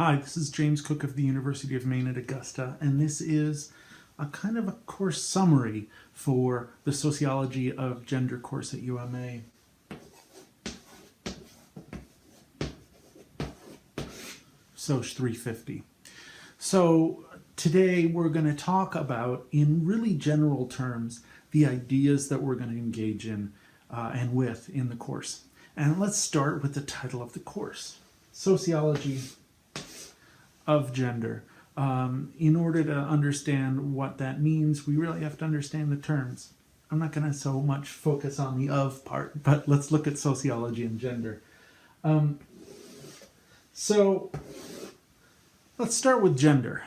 Hi, this is James Cook of the University of Maine at Augusta, and this is a kind of a course summary for the Sociology of Gender course at UMA. Soc 350. So today we're going to talk about, in really general terms, the ideas that we're going to engage in and with in the course. And let's start with the title of the course, Sociology of Gender. In order to understand what that means, we really have to understand the terms. I'm not going to so much focus on the of part, but let's look at sociology and gender. So let's start with gender,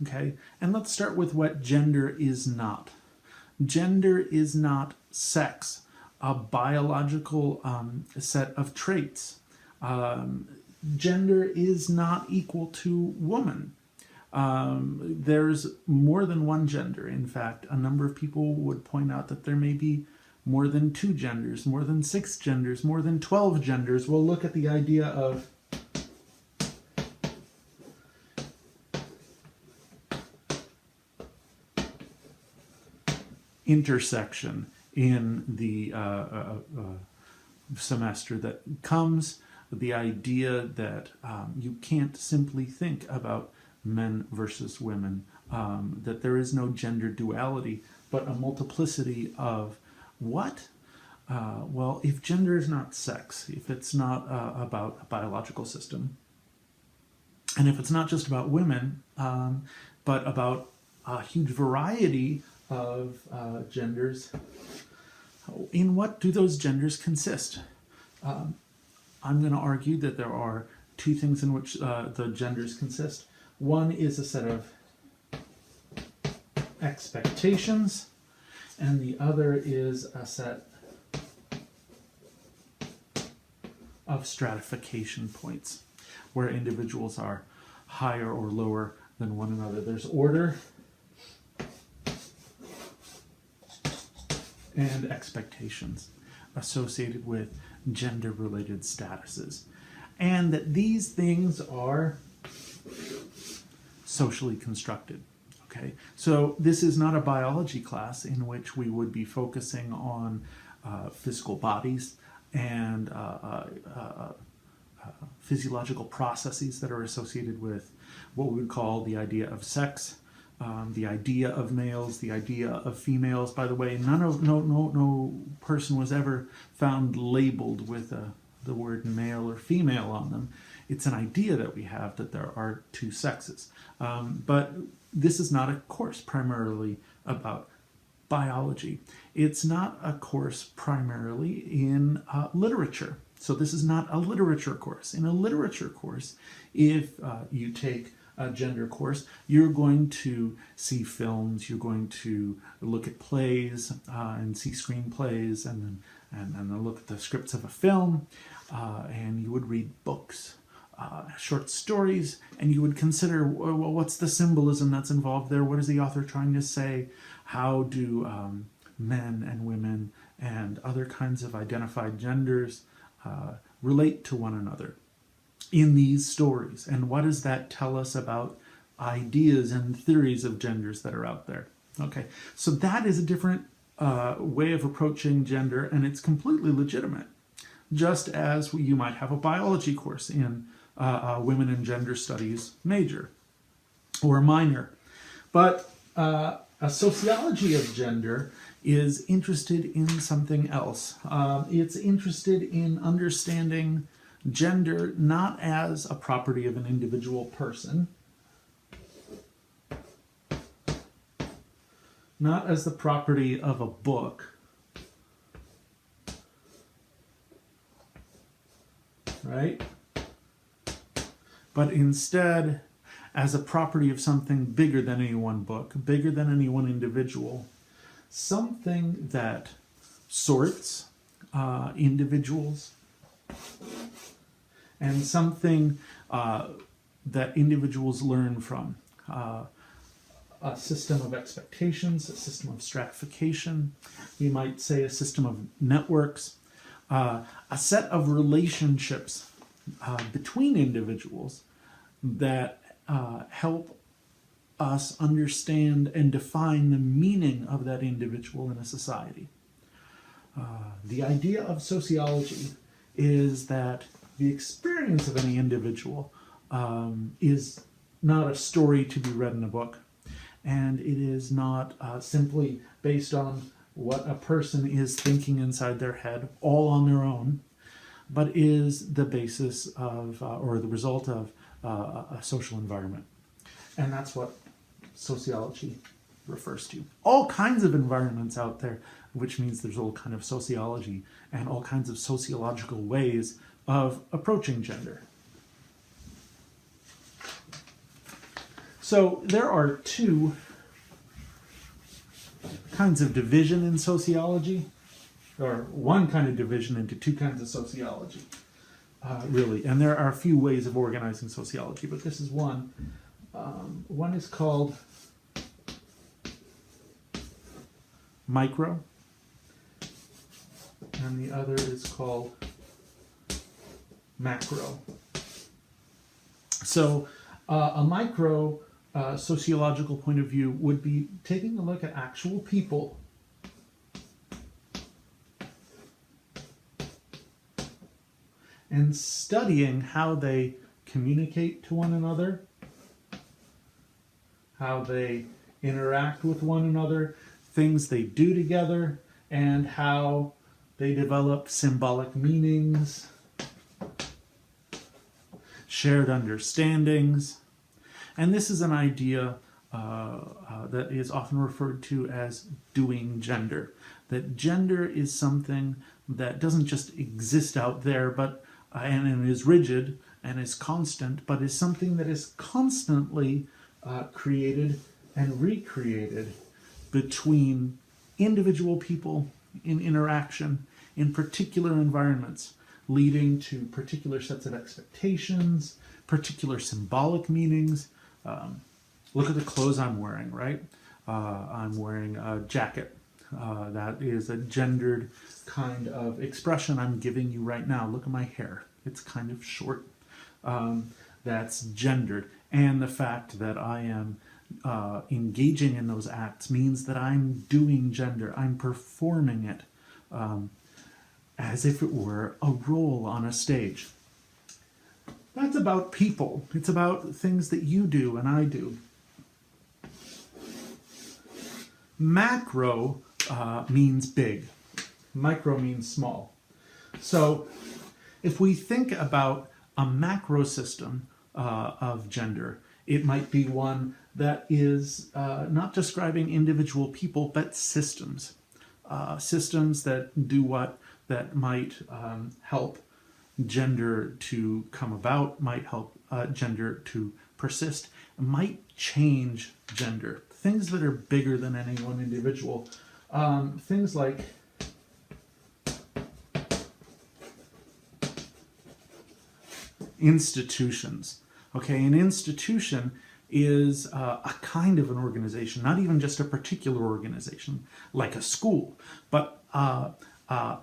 okay? And let's start with what gender is not. Gender is not sex, a biological set of traits. Gender is not equal to woman. There's more than one gender. In fact, a number of people would point out that there may be more than 2 genders, more than 6 genders, more than 12 genders. We'll look at the idea of intersection in the semester that comes. The idea that you can't simply think about men versus women, that there is no gender duality, but a multiplicity of what? Well, if gender is not sex, if it's not about a biological system, and if it's not just about women, but about a huge variety of genders, in what do those genders consist? I'm going to argue that there are 2 things in which the genders consist. One is a set of expectations, and the other is a set of stratification points, where individuals are higher or lower than one another. There's order and expectations associated with gender-related statuses, and that these things are socially constructed. Okay, so this is not a biology class in which we would be focusing on physical bodies and physiological processes that are associated with what we would call the idea of sex, the idea of males, the idea of females. By the way, no person was ever found labeled with the word male or female on them. It's an idea that we have that there are 2 sexes. But this is not a course primarily about biology. It's not a course primarily in literature. So this is not a literature course. In a literature course, if you take a gender course, you're going to see films, you're going to look at plays and see screenplays, and then look at the scripts of a film, and you would read books, short stories, and you would consider, well, what's the symbolism that's involved there? What is the author trying to say? How do men and women and other kinds of identified genders relate to one another in these stories? And what does that tell us about ideas and theories of genders that are out there? Okay, so that is a different way of approaching gender, and it's completely legitimate. Just as you might have a biology course in women and gender studies major or minor. But a sociology of gender is interested in something else. It's interested in understanding gender not as a property of an individual person, not as the property of a book, right? But instead as a property of something bigger than any one book, bigger than any one individual, something that sorts individuals, and something that individuals learn from. A system of expectations, a system of stratification, we might say a system of networks, a set of relationships between individuals that help us understand and define the meaning of that individual in a society. The idea of sociology is that the experience of any individual is not a story to be read in a book, and it is not simply based on what a person is thinking inside their head all on their own, but is the basis of or the result of a social environment. And that's what sociology refers to. All kinds of environments out there, which means there's all kind of sociology and all kinds of sociological ways of approaching gender. So there are two kinds of division in sociology, or one kind of division into two kinds of sociology, really. And there are a few ways of organizing sociology, but this is one. One is called micro, and the other is called macro. So a micro sociological point of view would be taking a look at actual people and studying how they communicate to one another, how they interact with one another, things they do together, and how they develop symbolic meanings, shared understandings. And this is an idea that is often referred to as doing gender. That gender is something that doesn't just exist out there, but and is rigid and is constant, but is something that is constantly created and recreated between individual people in interaction in particular environments, leading to particular sets of expectations, particular symbolic meanings. Look at the clothes I'm wearing, right? I'm wearing a jacket. That is a gendered kind of expression I'm giving you right now. Look at my hair. It's kind of short. That's gendered. And the fact that I am engaging in those acts means that I'm doing gender. I'm performing it as if it were a role on a stage. That's about people. It's about things that you do and I do. Macro means big. Micro means small. So if we think about a macro system of gender, it might be one that is not describing individual people, but systems. Systems that do what? That might help gender to come about, might help gender to persist, might change gender. Things that are bigger than any one individual. Things like institutions. Okay, an institution is a kind of an organization, not even just a particular organization like a school, but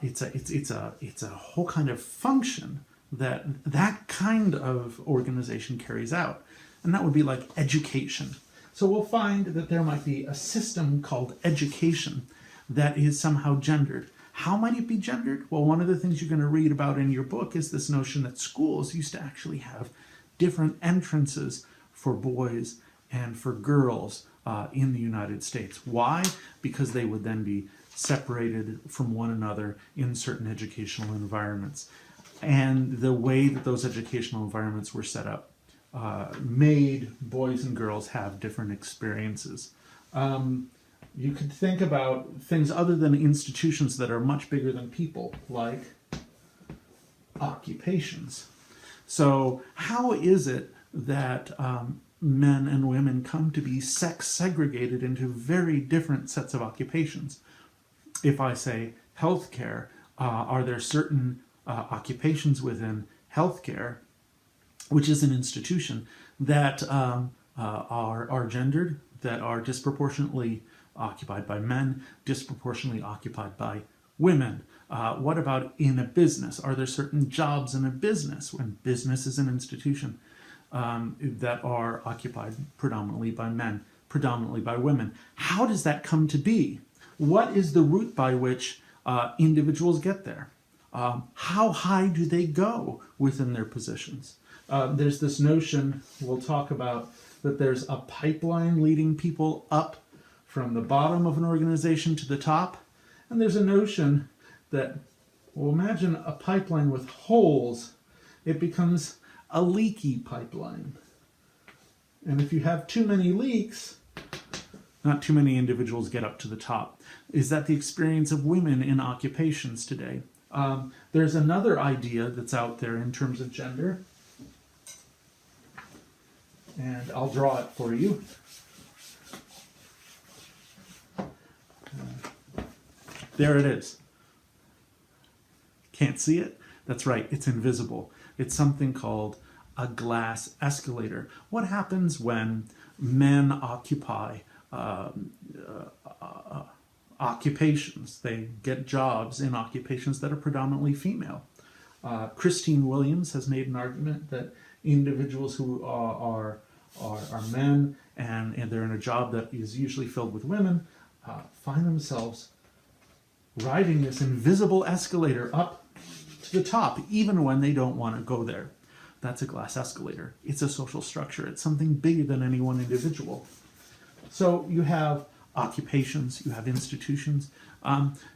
it's a whole kind of function that kind of organization carries out, and that would be like education. So we'll find that there might be a system called education that is somehow gendered. How might it be gendered? Well, one of the things you're going to read about in your book is this notion that schools used to actually have different entrances for boys and for girls in the United States. Why? Because they would then be separated from one another in certain educational environments. And the way that those educational environments were set up made boys and girls have different experiences. You could think about things other than institutions that are much bigger than people, like occupations. So how is it that men and women come to be sex segregated into very different sets of occupations? If I say healthcare, are there certain occupations within healthcare, which is an institution, that are gendered, that are disproportionately occupied by men, disproportionately occupied by women? What about in a business? Are there certain jobs in a business when business is an institution that are occupied predominantly by men, predominantly by women. How does that come to be? What is the route by which individuals get there? How high do they go within their positions? There's this notion we'll talk about that there's a pipeline leading people up from the bottom of an organization to the top. And there's a notion that, well, imagine a pipeline with holes. It becomes a leaky pipeline. And if you have too many leaks, not too many individuals get up to the top. Is that the experience of women in occupations today? There's another idea that's out there in terms of gender. And I'll draw it for you. There it is. Can't see it? That's right, it's invisible. It's something called a glass escalator. What happens when men occupy occupations? They get jobs in occupations that are predominantly female. Christine Williams has made an argument that individuals who are men and they're in a job that is usually filled with women find themselves riding this invisible escalator up to the top, even when they don't want to go there. That's a glass escalator. It's a social structure. It's something bigger than any one individual. So you have occupations, you have institutions,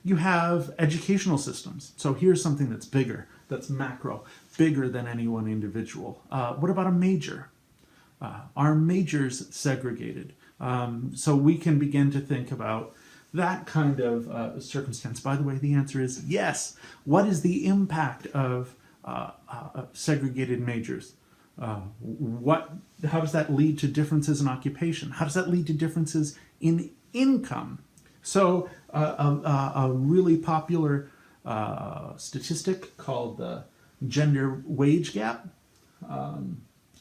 you have educational systems. So here's something that's bigger, that's macro, bigger than any one individual. What about a major? Are majors segregated? So we can begin to think about that kind of circumstance. By the way, the answer is yes. What is the impact of segregated majors? How does that lead to differences in occupation? How does that lead to differences in income? So a really popular statistic called the gender wage gap,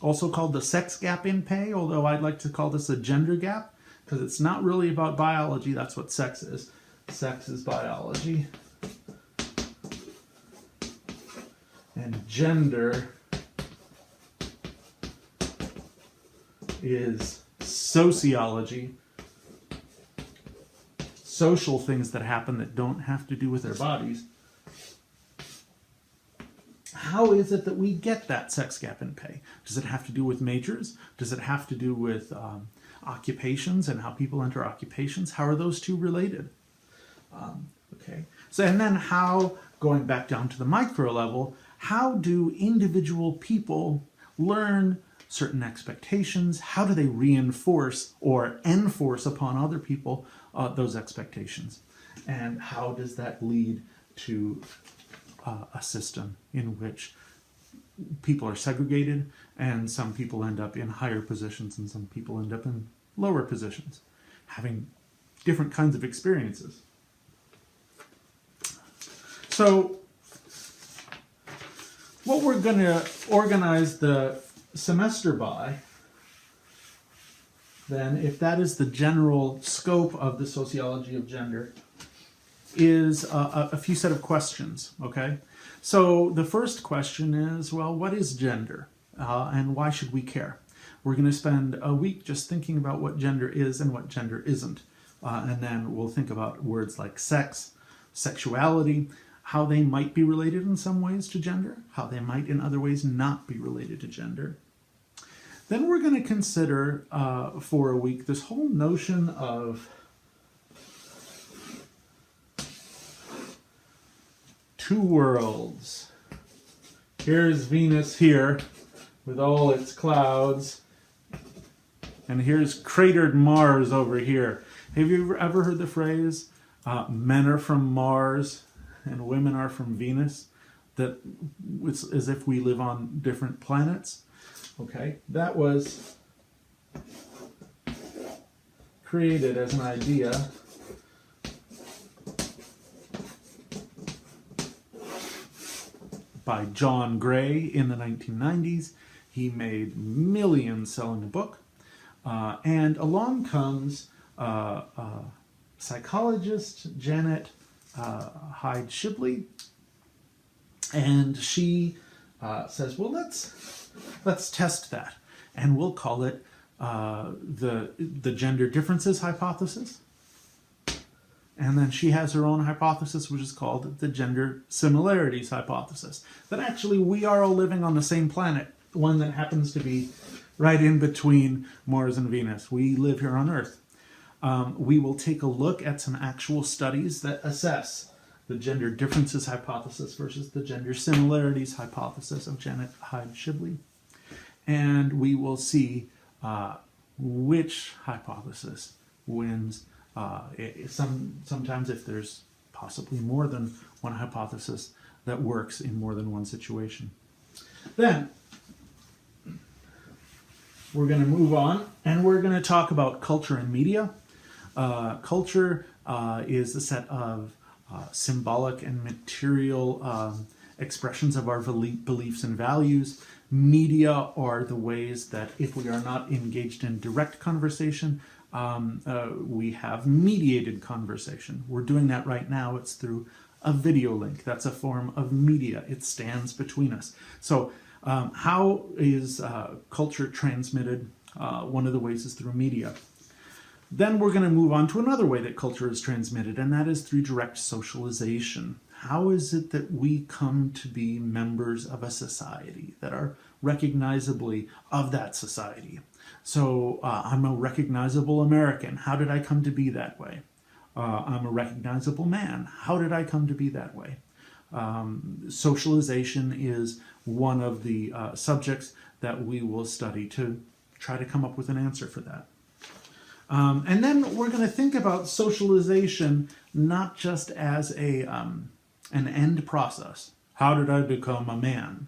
also called the sex gap in pay, although I'd like to call this a gender gap, because it's not really about biology. That's what sex is. Sex is biology. And gender is sociology. Social things that happen that don't have to do with their bodies. How is it that we get that sex gap in pay? Does it have to do with majors? Does it have to do with occupations and how people enter occupations? How are those two related? Okay. So, and then how, going back down to the micro level, how do individual people learn certain expectations? How do they reinforce or enforce upon other people those expectations? And how does that lead to a system in which people are segregated and some people end up in higher positions and some people end up in lower positions, having different kinds of experiences? So what we're going to organize the semester by, then, if that is the general scope of the sociology of gender, is a few set of questions, okay? So the first question is, well, what is gender? And why should we care? We're going to spend a week just thinking about what gender is and what gender isn't. And then we'll think about words like sex, sexuality, how they might be related in some ways to gender, how they might in other ways not be related to gender. Then we're going to consider for a week this whole notion of two worlds. Here's Venus here with all its clouds, and here's cratered Mars over here. Have you ever heard the phrase, men are from Mars and women are from Venus? That it's as if we live on different planets. Okay, that was created as an idea by John Gray in the 1990s. He made millions selling a book. And along comes psychologist Janet Hyde Shibley, and she says, well, let's test that. and we'll call it the gender differences hypothesis. And then she has her own hypothesis, which is called the gender similarities hypothesis. That actually we are all living on the same planet, one that happens to be right in between Mars and Venus. We live here on Earth. We will take a look at some actual studies that assess the gender differences hypothesis versus the gender similarities hypothesis of Janet Hyde Shibley. And we will see which hypothesis wins. Sometimes if there's possibly more than one hypothesis that works in more than one situation. Then we're going to move on and we're going to talk about culture and media. Culture is a set of symbolic and material expressions of our beliefs and values. Media are the ways that if we are not engaged in direct conversation, we have mediated conversation. We're doing that right now. It's through a video link. That's a form of media. It stands between us. So how is culture transmitted? One of the ways is through media. Then we're going to move on to another way that culture is transmitted, and that is through direct socialization. How is it that we come to be members of a society that are recognizably of that society? So I'm a recognizable American. How did I come to be that way? I'm a recognizable man. How did I come to be that way? Socialization is one of the subjects that we will study to try to come up with an answer for that. And then we're going to think about socialization not just as an end process. How did I become a man?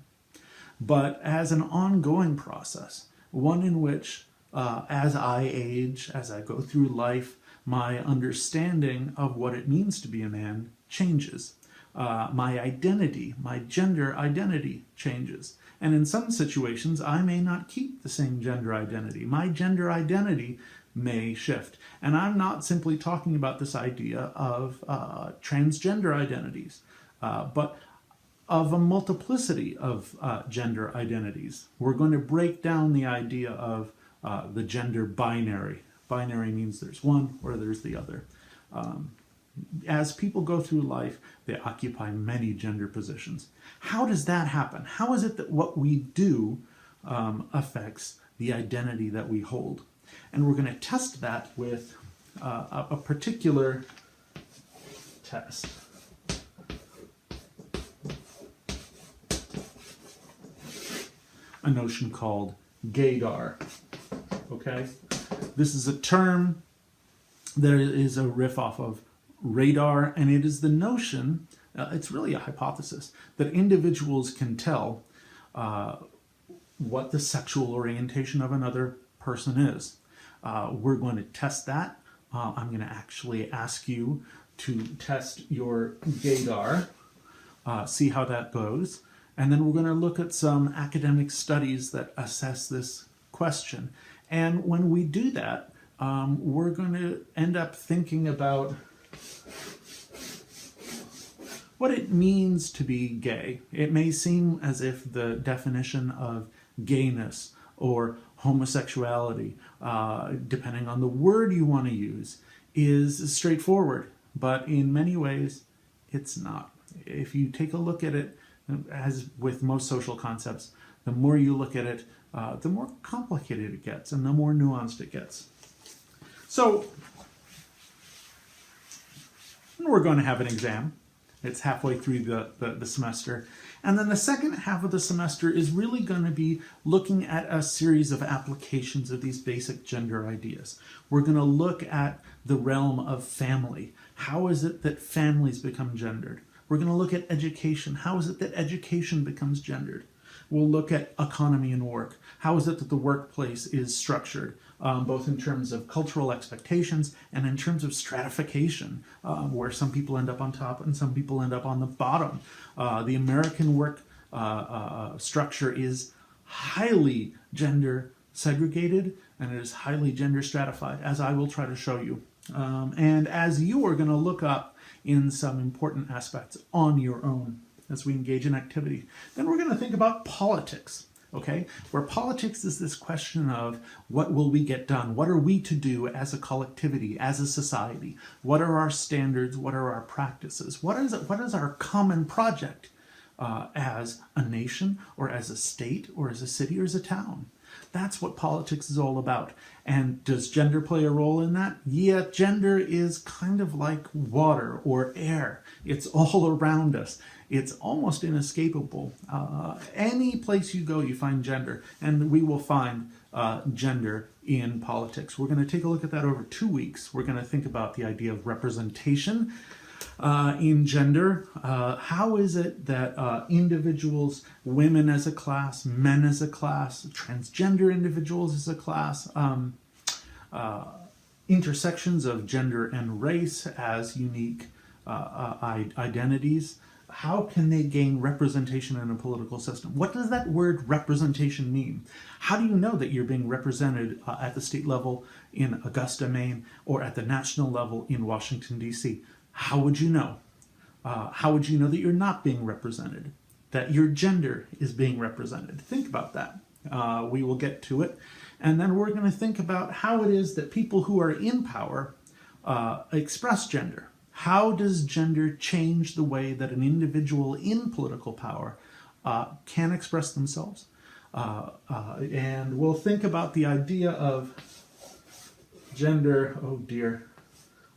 But as an ongoing process, one in which as I age, as I go through life, my understanding of what it means to be a man changes. My identity, my gender identity changes. And in some situations, I may not keep the same gender identity. My gender identity may shift. And I'm not simply talking about this idea of transgender identities, but of a multiplicity of gender identities. We're going to break down the idea of the gender binary. Binary means there's one or there's the other. As people go through life, they occupy many gender positions. How does that happen? How is it that what we do affects the identity that we hold? And we're going to test that with a particular test. A notion called gaydar. Okay? This is a term that is a riff off of radar, and it is the notion, it's really a hypothesis, that individuals can tell what the sexual orientation of another person is. We're going to test that. I'm going to actually ask you to test your gaydar, see how that goes, and then we're going to look at some academic studies that assess this question. And when we do that, we're going to end up thinking about what it means to be gay. It may seem as if the definition of gayness or homosexuality, depending on the word you want to use, is straightforward, but in many ways it's not. If you take a look at it, as with most social concepts, the more you look at it, the more complicated it gets and the more nuanced it gets. So we're going to have an exam. It's halfway through the semester. And then the second half of the semester is really going to be looking at a series of applications of these basic gender ideas. We're going to look at the realm of family. How is it that families become gendered? We're going to look at education. How is it that education becomes gendered? We'll look at economy and work. How is it that the workplace is structured, both in terms of cultural expectations and in terms of stratification, where some people end up on top and some people end up on the bottom. The American work structure is highly gender segregated and it is highly gender stratified, as I will try to show you. And as you are going to look up in some important aspects on your own as we engage in activity. Then we're going to think about politics. okay? Where politics is this question of what will we get done? What are we to do as a collectivity, as a society? What are our standards? What are our practices? What is our common project as a nation or as a state or as a city or as a town? That's what politics is all about. And does gender play a role in that? Yeah, gender is kind of like water or air. It's all around us. It's almost inescapable. Any place you go, you find gender, and we will find gender in politics. We're going to take a look at that over 2 weeks. We're going to think about the idea of representation in gender. How is it that individuals, women as a class, men as a class, transgender individuals as a class, intersections of gender and race as unique identities, how can they gain representation in a political system? What does that word representation mean? How do you know that you're being represented at the state level in Augusta, Maine, or at the national level in Washington, D.C.? How would you know? How would you know that you're not being represented? That your gender is being represented? Think about that. We will get to it. And then we're going to think about how it is that people who are in power express gender. How does gender change the way that an individual in political power can express themselves? And we'll think about the idea of gender. Oh dear.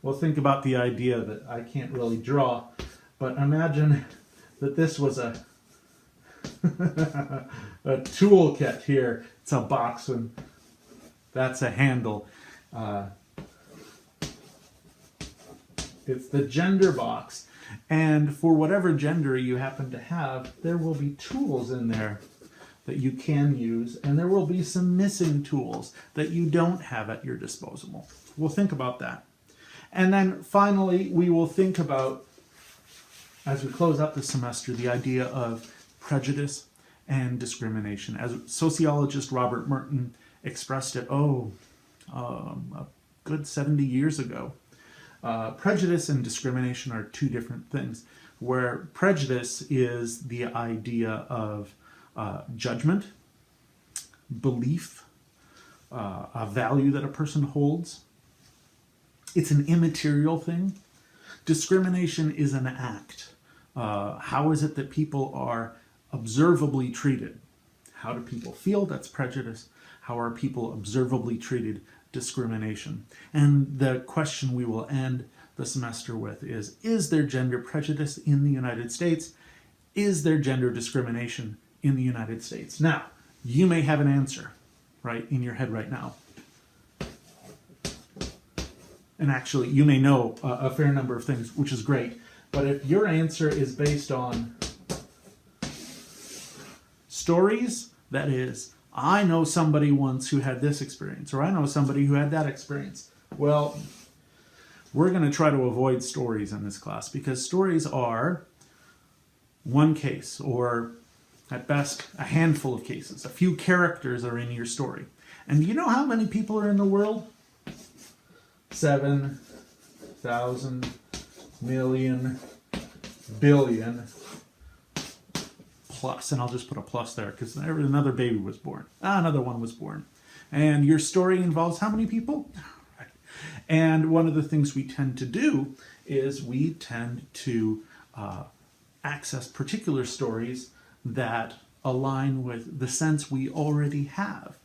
We'll think about the idea that I can't really draw, but imagine that this was a a toolkit here. It's a box and that's a handle. It's the gender box. And for whatever gender you happen to have, there will be tools in there that you can use, and there will be some missing tools that you don't have at your disposal. We'll think about that. And then finally, we will think about, as we close out the semester, the idea of prejudice and discrimination. As sociologist Robert Merton expressed it, a good 70 years ago. Prejudice and discrimination are two different things, where prejudice is the idea of judgment, belief, a value that a person holds. It's an immaterial thing. Discrimination is an act. How is it that people are observably treated? How do people feel? That's prejudice. How are people observably treated? Discrimination. And the question we will end the semester with is there gender prejudice in the United States? Is there gender discrimination in the United States? Now, you may have an answer right in your head right now. And actually, you may know a fair number of things, which is great. But if your answer is based on stories, that is, I know somebody once who had this experience, or I know somebody who had that experience. Well, we're going to try to avoid stories in this class, because stories are one case, or at best, a handful of cases. A few characters are in your story. And do you know how many people are in the world? 7,000 million billion plus, and I'll just put a plus there because another baby was born. Another one was born. And your story involves how many people? And one of the things we tend to do is we tend to access particular stories that align with the sense we already have.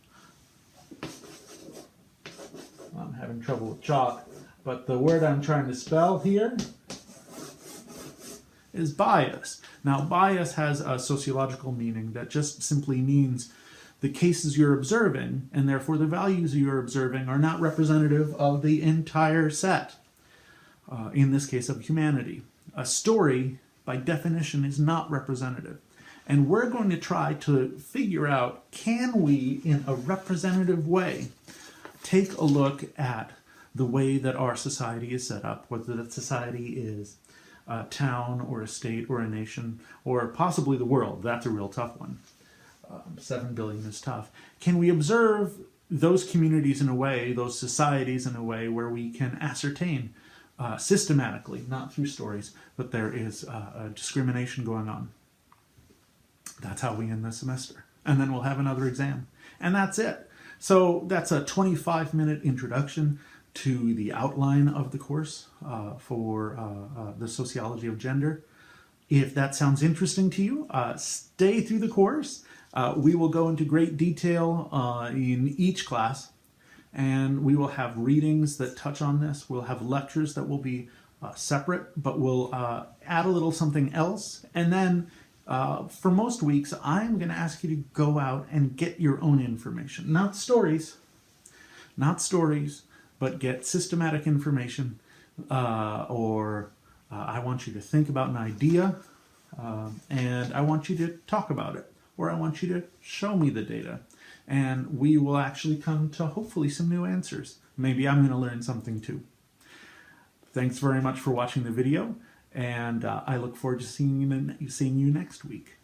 I'm having trouble with chalk, but the word I'm trying to spell here is bias. Now, bias has a sociological meaning that just simply means the cases you're observing, and therefore the values you're observing, are not representative of the entire set, in this case of humanity. A story, by definition, is not representative. And we're going to try to figure out, can we, in a representative way, take a look at the way that our society is set up, whether that society is a town or a state or a nation, or possibly the world. That's a real tough one. 7 billion is tough. Can we observe those communities in a way, those societies in a way where we can ascertain systematically, not through stories, that there is discrimination going on? That's how we end the semester. and then we'll have another exam. And that's it. So that's a 25-minute introduction to the outline of the course for the Sociology of Gender. If that sounds interesting to you, stay through the course. We will go into great detail in each class, and we will have readings that touch on this. We'll have lectures that will be separate, but we'll add a little something else. And then for most weeks, I'm going to ask you to go out and get your own information. Not stories, but get systematic information. I want you to think about an idea, and I want you to talk about it, or I want you to show me the data. And we will actually come to hopefully some new answers. Maybe I'm going to learn something too. Thanks very much for watching the video, and I look forward to seeing you next week.